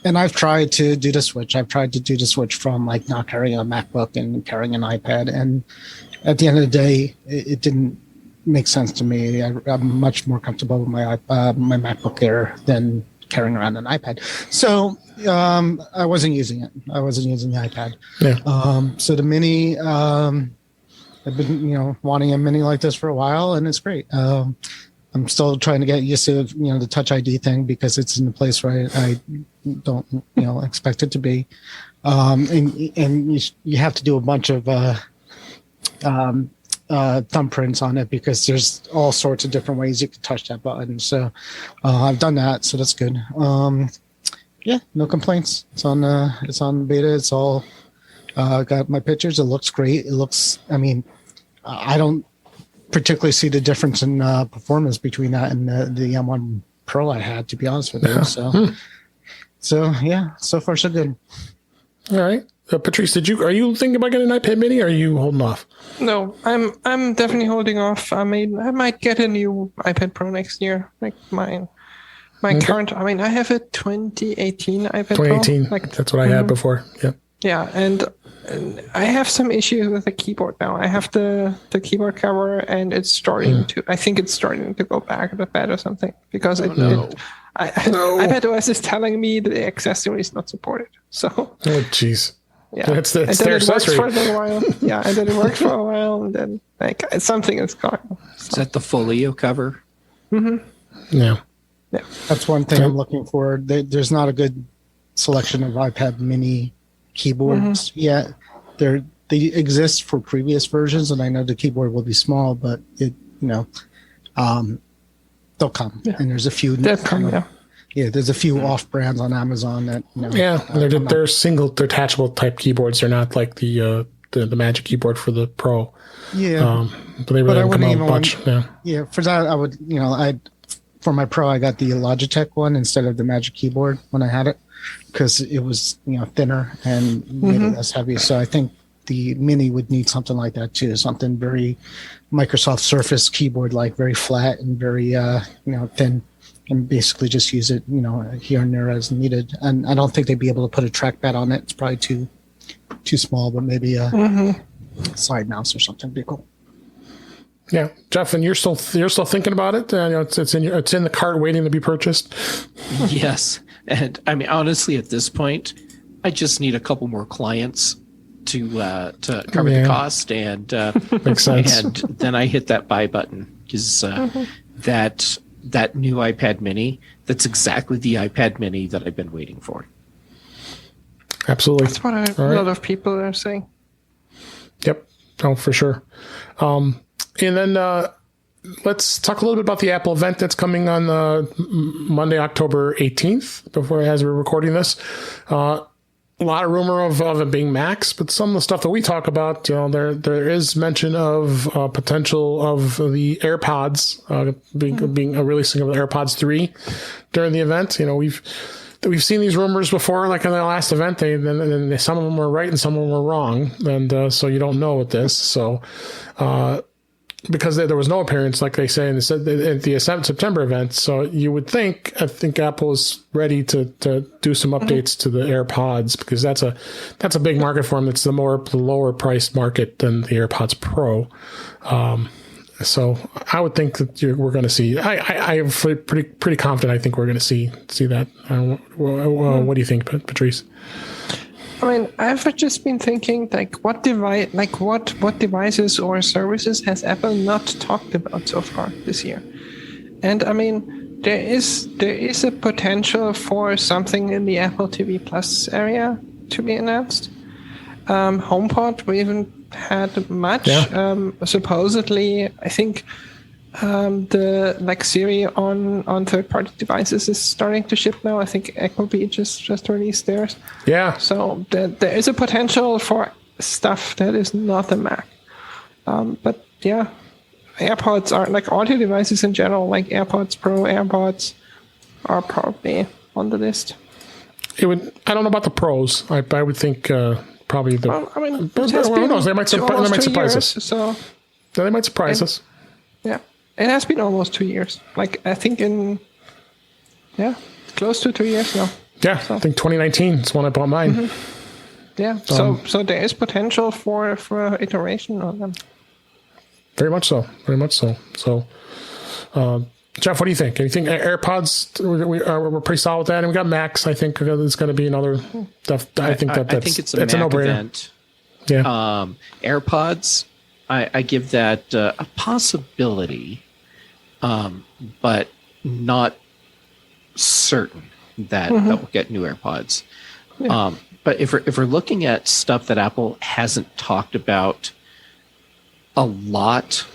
I've tried to do the switch. I've tried to do the switch from like not carrying a MacBook and carrying an iPad, and at the end of the day, it didn't make sense to me. I'm much more comfortable with my MacBook Air than carrying around an iPad. So I wasn't using it. I wasn't using the iPad. Yeah. So the Mini, I've been wanting a Mini like this for a while, and it's great. I'm still trying to get used to the Touch ID thing because it's in a place where I don't expect it to be, and you have to do a bunch of thumbprints on it because there's all sorts of different ways you can touch that button. So I've done that, so that's good. No complaints. It's on beta. It's all got my pictures. It looks great. It looks, I don't particularly see the difference in performance between that and the M1 Pro I had, to be honest with you. So so far so good. All right. Patrice, are you thinking about getting an iPad Mini, or are you holding off? No, I'm definitely holding off. I might get a new iPad Pro next year. Like my current, I have a 2018 iPad Pro. 2018, that's what I had before. Yeah. Yeah, and I have some issues with the keyboard now. I have the keyboard cover, and it's starting to. I think it's starting to go back a bit bad or something because iPadOS is telling me the accessory is not supported. So. Oh, jeez. Yeah, that's their it accessory. works for a little while. Yeah, and then it works for a while, and then like something is gone. So. Is that the folio cover? Mm-hmm. Yeah. Yeah. That's one thing I'm looking for. There's not a good selection of iPad mini keyboards yet. They exist for previous versions, and I know the keyboard will be small, but they'll come. Yeah. And there's a few. They'll come. Yeah. Yeah, there's a few off brands on Amazon that. They're single detachable type keyboards. They're not like the Magic Keyboard for the Pro. Yeah, but they really come out much. Yeah, for that I would for my Pro I got the Logitech one instead of the Magic Keyboard when I had it because it was thinner and made it less heavy. So I think the Mini would need something like that too, something very Microsoft Surface keyboard like, very flat and very thin. And basically just use it, here and there as needed. And I don't think they'd be able to put a trackpad on it. It's probably too small, but maybe a side mouse or something would be cool. Yeah, Jeff, and you're still thinking about it. It's in the cart waiting to be purchased. Yes, and I mean honestly, at this point, I just need a couple more clients to cover the cost, and makes sense. And then I hit that buy button because that new iPad Mini, that's exactly the iPad Mini that I've been waiting for. Absolutely. That's what a lot of people are saying. Yep. Oh, for sure. And then let's talk a little bit about the Apple event that's coming on Monday, October 18th, as we're recording this. A lot of rumor of it being Macs, but some of the stuff that we talk about, there is mention of potential of the AirPods being a releasing of the AirPods 3 during the event. We've seen these rumors before, like in the last event. Some of them were right and some of them were wrong, and so you don't know with this. So because there was no appearance, like they say, at the September event. So you would think, I think Apple is ready to do some updates to the AirPods because that's a big market for them. It's the lower priced market than the AirPods Pro. So I would think that we're going to see. I'm pretty confident. I think we're going to see that. What do you think, Patrice? I mean, I've just been thinking, what devices or services has Apple not talked about so far this year? And I mean, there is a potential for something in the Apple TV Plus area to be announced. HomePod, we haven't had much. Yeah. Supposedly, I think the Siri on third-party devices is starting to ship now. I think Ecobee just released theirs. Yeah. So there is a potential for stuff that is not a Mac. But yeah, AirPods are audio devices in general, like AirPods Pro, AirPods are probably on the list. I don't know about the Pros. I would think probably the. Well, I mean, who knows? They might surprise us. So they might surprise us. Yeah. It has been almost 2 years. I think close to 2 years now. Yeah, so. I think 2019 is when I bought mine. Mm-hmm. Yeah, so there is potential for iteration on them. Very much so. Very much so. So, Jeff, what do you think? Do you think AirPods, we're pretty solid with that? And we got Macs. I think it's going to be another stuff. I think it's a Mac no-brainer. Event. Yeah. AirPods, I give that a possibility, but not certain that we'll get new AirPods. Yeah. But if we're looking at stuff that Apple hasn't talked about a lot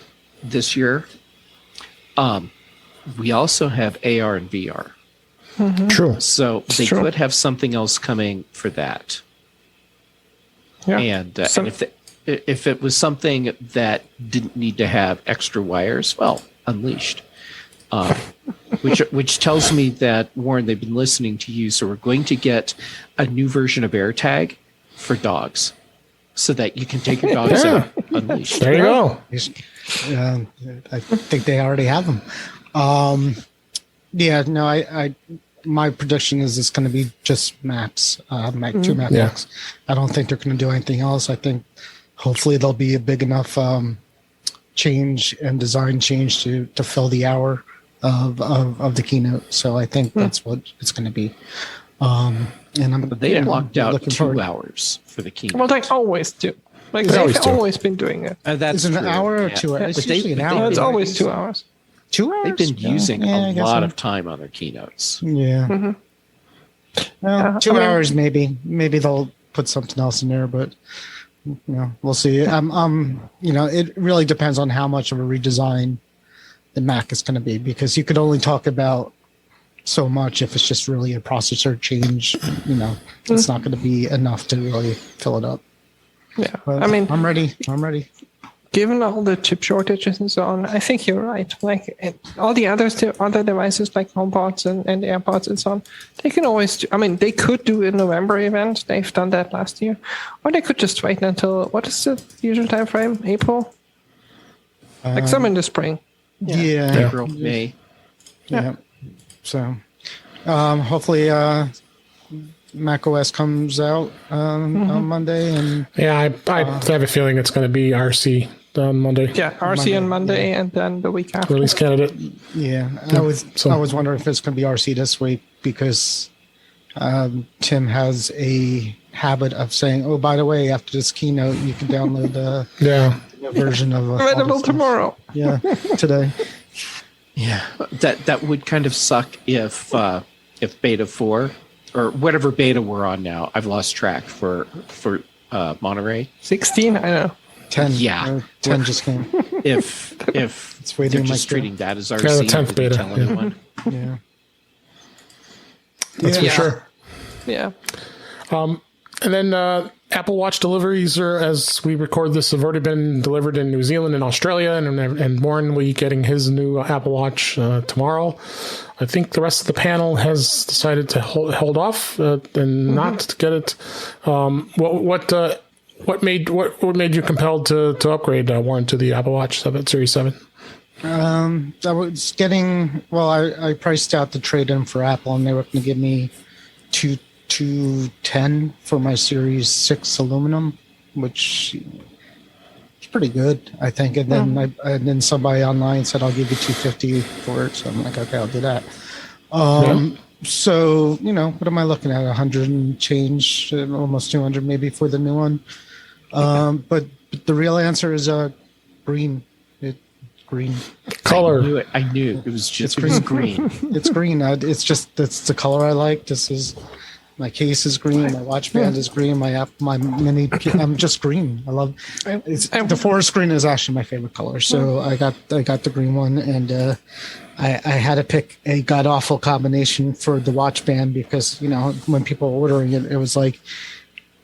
this year, we also have AR and VR. Mm-hmm. True. So they could have something else coming for that. Yeah. And if it was something that didn't need to have extra wires, well, unleashed. Which tells me that, Warren, they've been listening to you, so we're going to get a new version of AirTag for dogs so that you can take your dogs out unleashed. There you go. I think they already have them. my prediction is it's going to be just maps, two map packs. I don't think they're going to do anything else. I think hopefully there'll be a big enough change and design change to fill the hour of the keynote. So I think that's what it's going to be. But they blocked out 2 hours for the keynote. Well, they always do. Like they've always been doing it. That's is it an hour or 2 hours? It's usually an hour. It's always 2 hours. 2 hours? They've been using a lot of time on their keynotes. Yeah. Well, 2 hours maybe. Maybe they'll put something else in there, but we'll see. It really depends on how much of a redesign the Mac is going to be, because you could only talk about so much if it's just really a processor change. It's not going to be enough to really fill it up. Yeah, but I'm ready. Given all the chip shortages and so on, I think you're right. Like all the other devices like HomePods and AirPods and so on, they can always they could do a November event. They've done that last year. Or they could just wait until, what is the usual time frame? April? Like some in the spring. Yeah. April, May. Yeah. So hopefully Mac OS comes out on Monday. And I have a feeling it's going to be RC on Monday. Yeah, RC on Monday, and then the week after. Release candidate. Yeah. I was wondering if it's going to be RC this week, because Tim has a habit of saying, "Oh, by the way, after this keynote, you can download the version of available tomorrow." Yeah, today. Yeah, that would kind of suck if Beta 4 or whatever beta we're on now. I've lost track for Monterey. 16, I know. 10. Yeah, 10 just came. If it's waiting, they're just treating that as RC, the 10th beta. Tell anyone. Yeah, that's for sure. Yeah. And then Apple Watch deliveries are, as we record this, have already been delivered in New Zealand and Australia, and Warren will be getting his new Apple Watch tomorrow. I think the rest of the panel has decided to hold off and not to get it. What made you compelled to upgrade, Warren, to the Apple Watch Series 7? I was getting, I priced out the trade-in for Apple, and they were going to give me $210 for my Series 6 aluminum, which is pretty good, I think. And then somebody online said, "I'll give you $250 for it." So I'm like, okay, I'll do that. So what am I looking at? 100 and change, almost 200 maybe for the new one. But the real answer is green. Green color. I knew it was just green. It's green. It's the color I like. This is. My case is green. My watch band is green. My mini. I'm just green. I love. The forest green is actually my favorite color. So I got the green one, and I had to pick a god awful combination for the watch band, because when people were ordering it, it was like,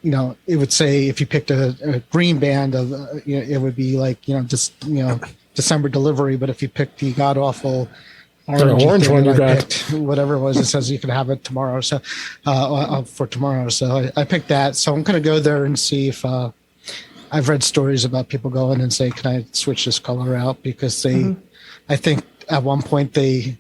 it would say if you picked a green band of it would be like December delivery, but if you picked the god awful orange one, you got whatever it was, it says you can have it tomorrow. So for tomorrow, so I picked that. So I'm going to go there and see if I've read stories about people going and say, "Can I switch this color out?" Because they, I think at one point they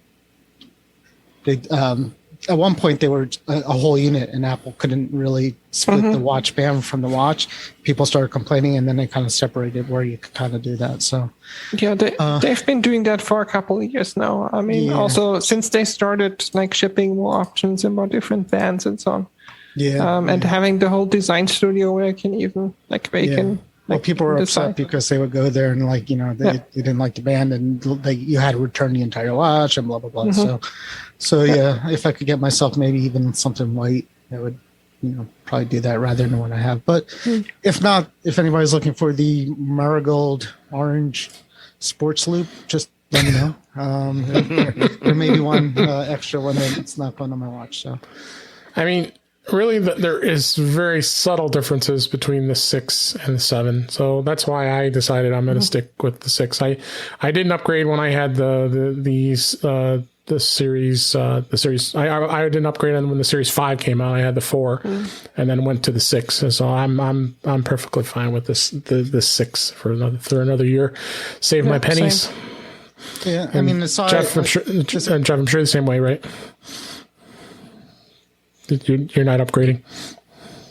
were a whole unit, and Apple couldn't really split the watch band from the watch. People started complaining, and then they kind of separated where you could kind of do that. So yeah, they've been doing that for a couple of years now. I mean, also since they started like shipping more options and more different bands and so on. Yeah, and having the whole design studio where you can even people were upset because they would go there and they didn't like the band, and you had to return the entire watch and blah blah blah. So if I could get myself maybe even something white, I would probably do that rather than what I have. But if not, if anybody's looking for the marigold orange sports loop, just let me know. There may be one extra one that's not going on my watch. So, I mean, really, there is very subtle differences between the 6 and the 7. So that's why I decided I'm going to stick with the 6. I didn't upgrade when I had the series. I didn't upgrade when the Series 5 came out. I had the 4, and then went to the 6. And so I'm perfectly fine with the 6 for another year. Save my pennies. Same. Yeah, I mean, Jeff, I'm sure the same way, right? you're not upgrading.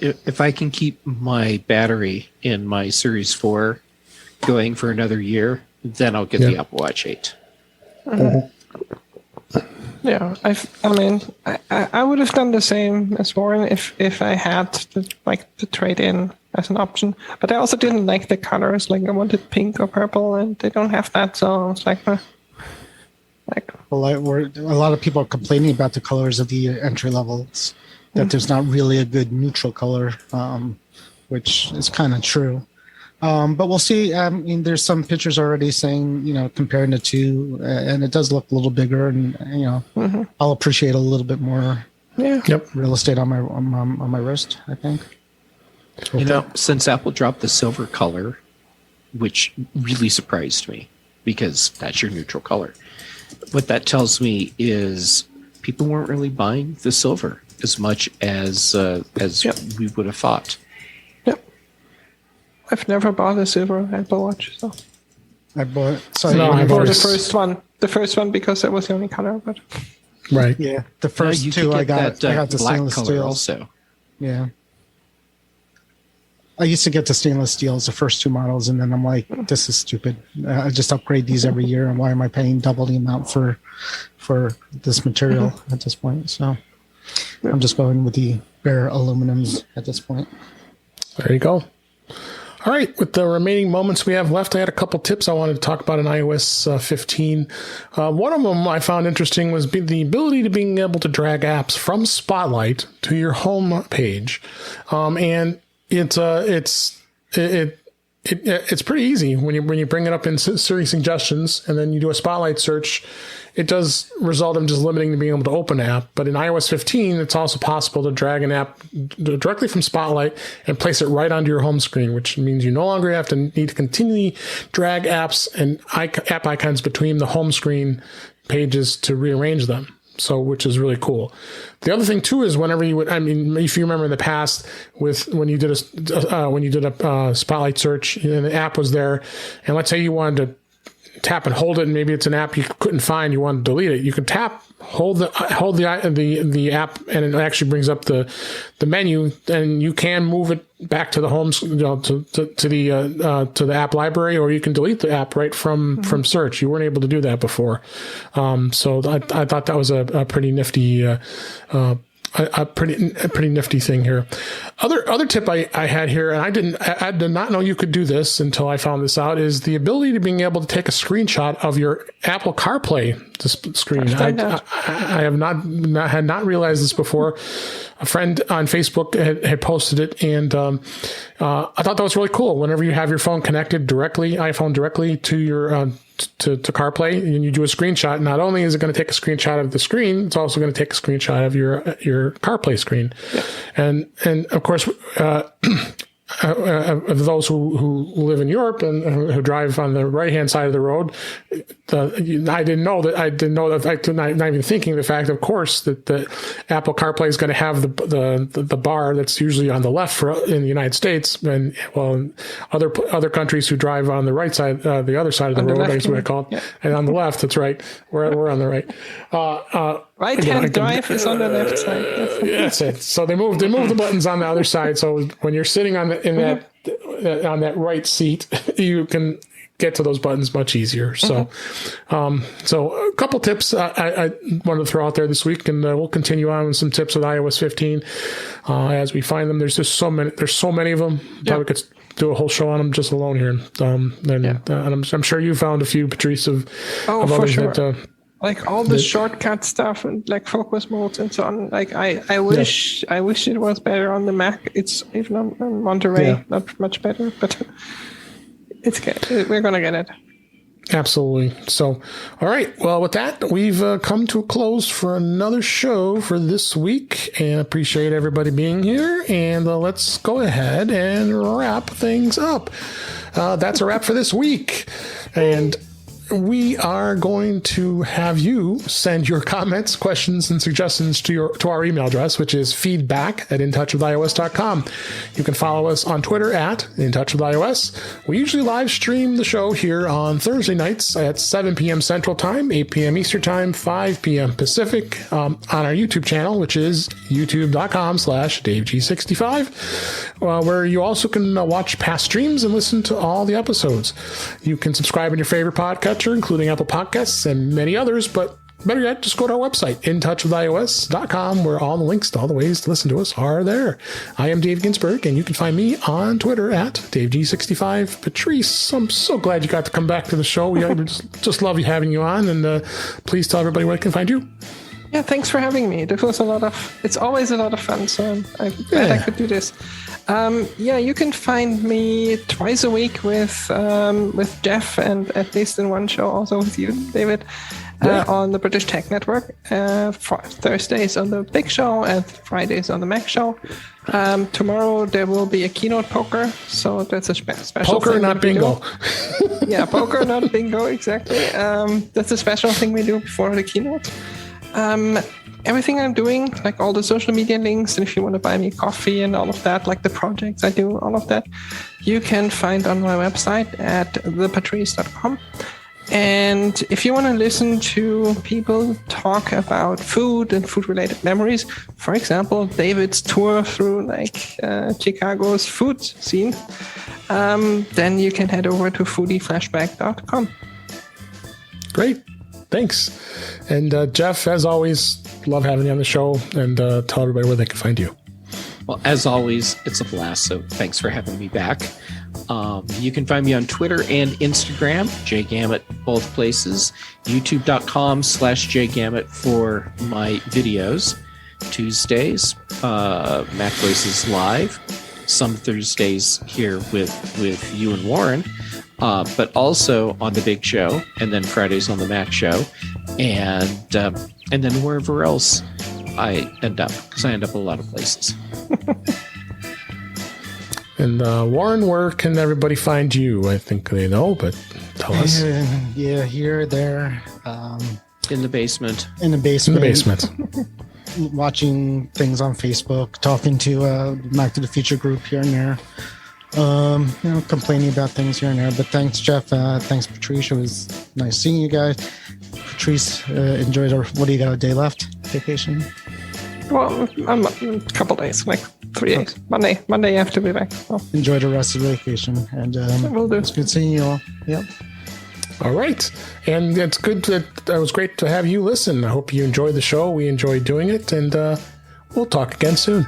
If I can keep my battery in my Series 4 going for another year, then I'll get the Apple Watch 8. Mm-hmm. Yeah, I would have done the same as Warren if I had the trade in as an option. But I also didn't like the colors. Like I wanted pink or purple, and they don't have that. So it's well, a lot of people are complaining about the colors of the entry levels. That there's not really a good neutral color, which is kind of true. But we'll see. I mean, there's some pictures already saying, comparing the two, and it does look a little bigger, and I'll appreciate a little bit more. Real estate on my wrist, I think. Since Apple dropped the silver color, which really surprised me because that's your neutral color. What that tells me is people weren't really buying the silver as much as we would have thought. I've never bought a silver Apple Watch, so I bought. The first one because that was the only color. But right, yeah, the first two I got the black stainless color steel. Also, yeah. I used to get the stainless steels, the first two models, and then I'm like, this is stupid. I just upgrade these every year, and why am I paying double the amount for this material at this point? So I'm just going with the bare aluminums at this point. There you go. All right, with the remaining moments we have left, I had a couple tips I wanted to talk about in iOS 15. One of them I found interesting was the ability to being able to drag apps from Spotlight to your home page, and it's pretty easy when you bring it up in Siri suggestions and then you do a Spotlight search. It does result in just limiting to being able to open an app, but in iOS 15, it's also possible to drag an app directly from Spotlight and place it right onto your home screen, which means you no longer need to continually drag apps and app icons between the home screen pages to rearrange them. So, which is really cool. The other thing too is whenever you would, if you remember in the past when you did a Spotlight search and the app was there, and let's say you wanted to tap and hold it, and maybe it's an app you couldn't find, you want to delete it, you can hold the app, and it actually brings up the menu, and you can move it back to the home, to the app library, or you can delete the app right from search. You weren't able to do that before, so I thought that was a pretty nifty. A pretty nifty thing here. Other tip I had here, and I did not know you could do this until I found this out, is the ability to being able to take a screenshot of your Apple CarPlay screen. I have had not realized this before. A friend on Facebook had posted it, and I thought that was really cool. Whenever you have your phone connected iPhone directly to your to CarPlay, and you do a screenshot, not only is it going to take a screenshot of the screen, it's also going to take a screenshot of your CarPlay screen. Yeah. And of course, of those who live in Europe and who drive on the right-hand side of the road, I didn't know that. Not even thinking the fact, of course, that the Apple CarPlay is going to have the bar that's usually on the left in the United States, and other countries who drive on the right side, the other side of the road, that's what I call it, and on the left, that's right. We're on the right. Right-hand drive is on the left side. That's it. So they moved the buttons on the other side. So when you're sitting on that right seat, you can get to those buttons much easier. So, so a couple tips I wanted to throw out there this week, and we'll continue on with some tips with iOS 15 as we find them. There's just so many. There's so many of them. Probably could do a whole show on them just alone here. And I'm sure you found a few, Patrice, of others sure. that. Like all the shortcut stuff and like focus modes and so on. Like I wish it was better on the Mac. It's even on Monterey, not much better, but it's good. We're gonna get it. Absolutely. So, all right. Well, with that, we've come to a close for another show for this week, and appreciate everybody being here. And let's go ahead and wrap things up. That's a wrap for this week, and we are going to have you send your comments, questions, and suggestions to our email address, which is feedback@intouchwithios.com. You can follow us on Twitter @intouchwithios. We usually live stream the show here on Thursday nights at 7 p.m. Central Time, 8 p.m. Eastern Time, 5 p.m. Pacific, on our YouTube channel, which is youtube.com/DaveG65, where you also can watch past streams and listen to all the episodes. You can subscribe in your favorite podcatcher, including Apple Podcasts and many others, but better yet, just go to our website, intouchwithios.com, where all the links to all the ways to listen to us are there. I am Dave Ginsburg, and you can find me on Twitter @DaveG65. Patrice, I'm so glad you got to come back to the show. We just love having you on, and please tell everybody where they can find you. Yeah, thanks for having me. It was it's always a lot of fun, so I'm glad I could do this. You can find me twice a week with Jeff, and at least in one show also with you, David, on the British Tech Network. Thursdays on the Big Show and Fridays on the Mac Show. Tomorrow there will be a keynote poker, so that's a special poker, thing not bingo. Yeah, poker, not bingo, exactly. That's a special thing we do before the keynote. Everything I'm doing, like all the social media links, and if you want to buy me coffee and all of that, like the projects I do, all of that, you can find on my website at thepatrice.com. And if you want to listen to people talk about food and food-related memories, for example, David's tour through Chicago's food scene, then you can head over to foodieflashback.com. Great. Thanks. And Jeff, as always, love having you on the show, and tell everybody where they can find you. Well, as always, it's a blast, so thanks for having me back. You can find me on Twitter and Instagram, JGamet, both places. YouTube.com/JGamet for my videos. Tuesdays, Mac Voices Live. Some Thursdays here with you and Warren. But also on the Big Show, and then Fridays on the Mac Show, and then wherever else I end up, because I end up a lot of places. And Warren, where can everybody find you? I think they know, but tell us. Yeah, here, there. In the basement. In the basement. In the basement. Watching things on Facebook, talking to Mac to the Future group here and there. Complaining about things here and there. But thanks, Jeff. Thanks, Patrice. It was nice seeing you guys. Patrice, enjoyed what do you got, a day left? Vacation? Well, I'm a couple days, like 3 days. Monday I have to be back. So. Enjoy the rest of the vacation. And will do. It's good seeing you all. Yep. All right. And it's good that it was great to have you listen. I hope you enjoyed the show. We enjoyed doing it, and we'll talk again soon.